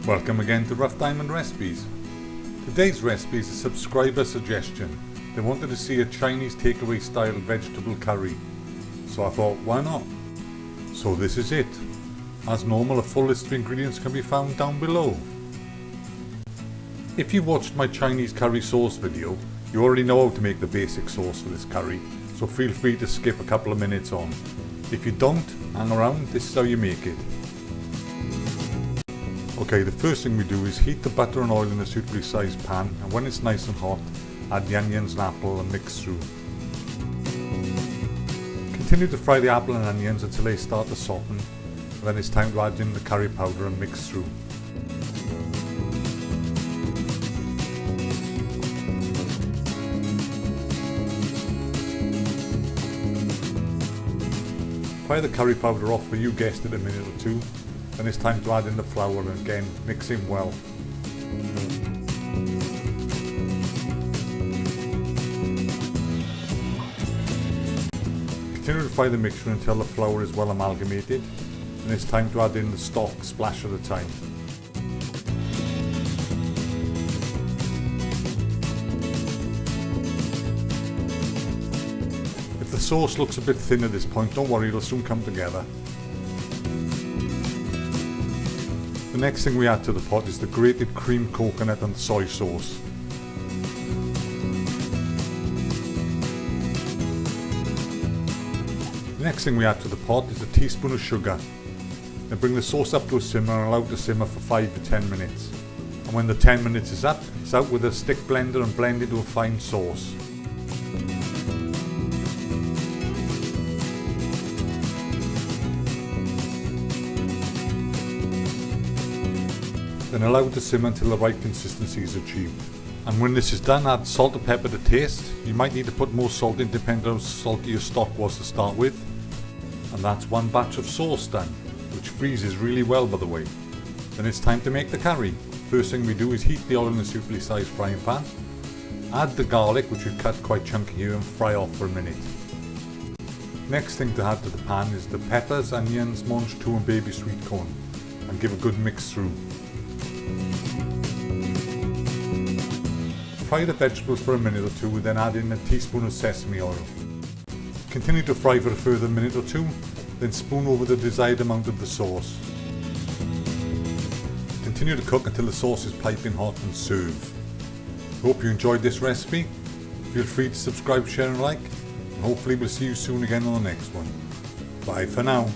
Welcome again to Rough Diamond Recipes. Today's recipe is a subscriber suggestion. They wanted to see a Chinese takeaway style vegetable curry. So I thought, why not? So this is it. As normal, a full list of ingredients can be found down below. If you watched my Chinese curry sauce video, you already know how to make the basic sauce for this curry, so feel free to skip a couple of minutes on. If you don't, hang around, this is how you make it. Okay, the first thing we do is heat the butter and oil in a suitably sized pan, and when it's nice and hot, add the onions and apple and mix through. Continue to fry the apple and onions until they start to soften, and then it's time to add in the curry powder and mix through. Fry the curry powder off for, you guessed it, a minute or two. Then it's time to add in the flour and again mix in well. Continue to fry the mixture until the flour is well amalgamated, and it's time to add in the stock, splash at a time. If the sauce looks a bit thin at this point, don't worry, it'll soon come together. The next thing we add to the pot is the grated cream coconut and soy sauce. The next thing we add to the pot is a teaspoon of sugar. Then bring the sauce up to a simmer and allow it to simmer for 5 to 10 minutes. And when the 10 minutes is up, it's out with a stick blender and blend into a fine sauce. Then allow it to simmer until the right consistency is achieved. And when this is done, add salt and pepper to taste. You might need to put more salt in depending on how salty your stock was to start with. And that's one batch of sauce done, which freezes really well, by the way. Then it's time to make the curry. First thing we do is heat the oil in a suitably sized frying pan. Add the garlic, which we've cut quite chunky here, and fry off for a minute. Next thing to add to the pan is the peppers, onions, mange tout and baby sweet corn, and give a good mix through. Fry the vegetables for a minute or two, then add in a teaspoon of sesame oil. Continue to fry for a further minute or two, then spoon over the desired amount of the sauce. Continue to cook until the sauce is piping hot and serve. Hope you enjoyed this recipe. Feel free to subscribe, share and like, and hopefully we'll see you soon again on the next one. Bye for now.